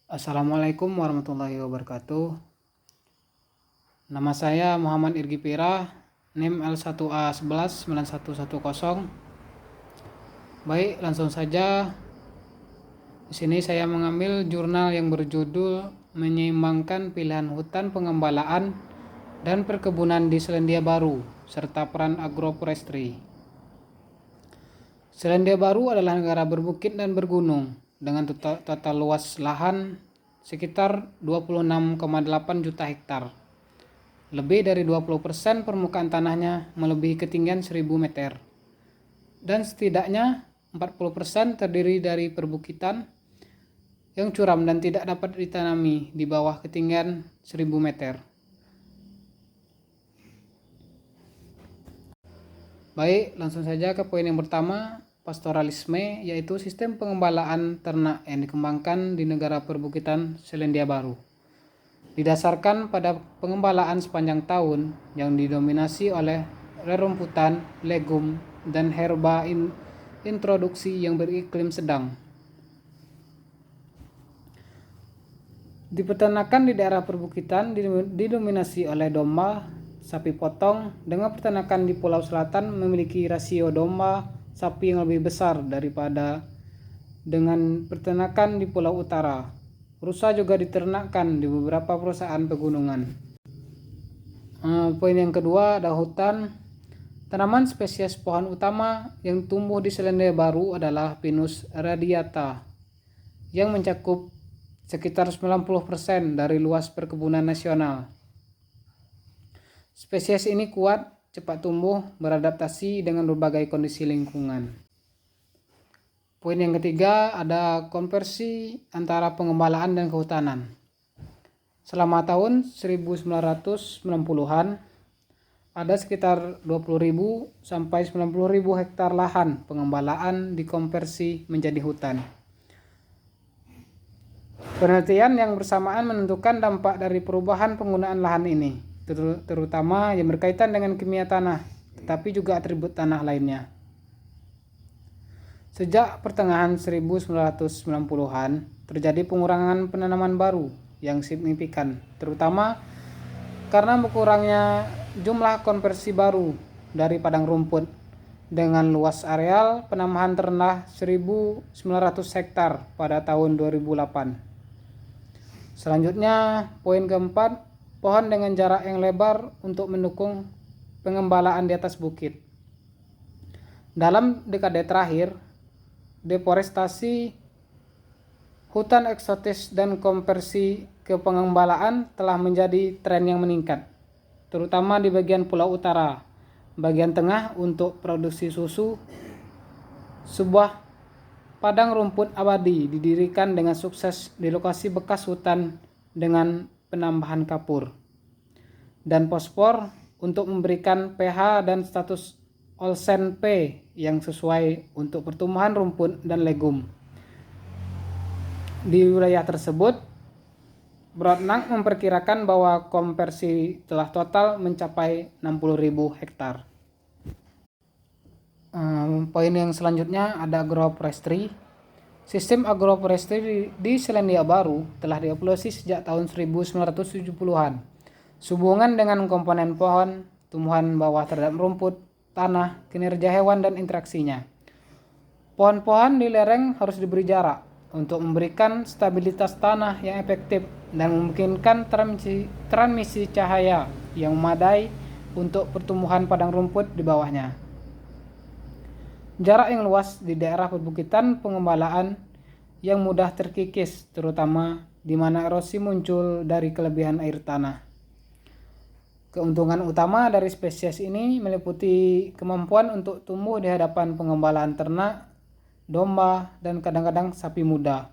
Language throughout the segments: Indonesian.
Assalamualaikum warahmatullahi wabarakatuh. Nama saya Muhammad Irgi Pira, NIM L1A119110. Baik, langsung saja. Di sini saya mengambil jurnal yang berjudul Menyeimbangkan Pilihan Hutan Pengembalaan dan Perkebunan di Selandia Baru serta Peran Agroforestry. Selandia Baru adalah negara berbukit dan bergunung dengan total luas lahan sekitar 26,8 juta hektar. Lebih dari 20% permukaan tanahnya melebihi ketinggian 1000 meter. Dan setidaknya 40% terdiri dari perbukitan yang curam dan tidak dapat ditanami di bawah ketinggian 1000 meter. Baik, langsung saja ke poin yang pertama, pastoralisme, yaitu sistem pengembalaan ternak yang dikembangkan di negara perbukitan Selandia Baru. Didasarkan pada pengembalaan sepanjang tahun yang didominasi oleh rerumputan, legum, dan herba introduksi yang beriklim sedang. Di peternakan di daerah perbukitan didominasi oleh domba, sapi potong, dengan peternakan di Pulau Selatan memiliki rasio domba sapi yang lebih besar daripada dengan peternakan di Pulau Utara. Rusa juga diternakkan di beberapa perusahaan pegunungan. Poin yang kedua ada hutan. Tanaman spesies pohon utama yang tumbuh di Selandia Baru adalah Pinus radiata yang mencakup sekitar 90% dari luas perkebunan nasional. Spesies ini kuat, cepat tumbuh, beradaptasi dengan berbagai kondisi lingkungan. Poin yang ketiga ada konversi antara pengembalaan dan kehutanan. Selama tahun 1990-an ada sekitar 20.000 sampai 90.000 hektar lahan pengembalaan dikonversi menjadi hutan. Penelitian yang bersamaan menentukan dampak dari perubahan penggunaan lahan ini, terutama yang berkaitan dengan kimia tanah, tetapi juga atribut tanah lainnya. Sejak pertengahan 1990-an, terjadi pengurangan penanaman baru yang signifikan, terutama karena berkurangnya jumlah konversi baru dari padang rumput dengan luas areal penambahan terendah 1.900 hektar pada tahun 2008. Selanjutnya, poin keempat, pohon dengan jarak yang lebar untuk mendukung pengembalaan di atas bukit. Dalam dekade terakhir, deforestasi, hutan eksotis, dan konversi ke pengembalaan telah menjadi tren yang meningkat, terutama di bagian Pulau Utara, bagian tengah untuk produksi susu. Sebuah padang rumput abadi didirikan dengan sukses di lokasi bekas hutan dengan penambahan kapur dan fosfor untuk memberikan pH dan status Olsen P yang sesuai untuk pertumbuhan rumput dan legum. Di wilayah tersebut, Brodnang memperkirakan bahwa konversi telah total mencapai 60.000 hektar. Poin yang selanjutnya ada agroforestry. Sistem agroforestry di Selandia Baru telah dievaluasi sejak tahun 1970-an. Sehubungan dengan komponen pohon, tumbuhan bawah terhadap rumput, tanah, kinerja hewan, dan interaksinya. Pohon-pohon di lereng harus diberi jarak untuk memberikan stabilitas tanah yang efektif dan memungkinkan transmisi cahaya yang memadai untuk pertumbuhan padang rumput di bawahnya. Jarak yang luas di daerah perbukitan pengembalaan yang mudah terkikis, terutama di mana erosi muncul dari kelebihan air tanah. Keuntungan utama dari spesies ini meliputi kemampuan untuk tumbuh di hadapan pengembalaan ternak, domba, dan kadang-kadang sapi muda.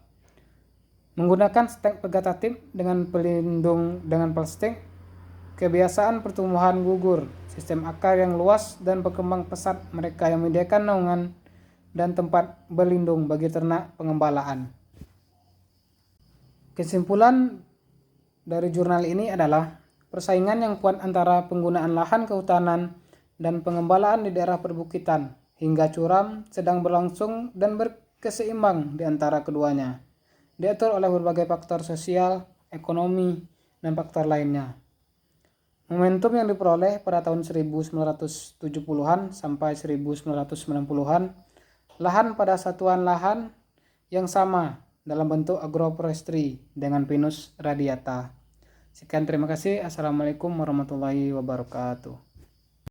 Menggunakan stek vegetatif dengan pelindung dengan plastik, kebiasaan pertumbuhan gugur, sistem akar yang luas, dan berkembang pesat mereka yang menyediakan naungan dan tempat berlindung bagi ternak pengembalaan. Kesimpulan dari jurnal ini adalah persaingan yang kuat antara penggunaan lahan kehutanan dan pengembalaan di daerah perbukitan hingga curam sedang berlangsung dan berkeseimbang di antara keduanya. diatur oleh berbagai faktor sosial, ekonomi, dan faktor lainnya. Momentum yang diperoleh pada tahun 1970-an sampai 1990-an, lahan pada satuan lahan yang sama dalam bentuk agroforestry dengan pinus radiata. Sekian, terima kasih. Assalamualaikum warahmatullahi wabarakatuh.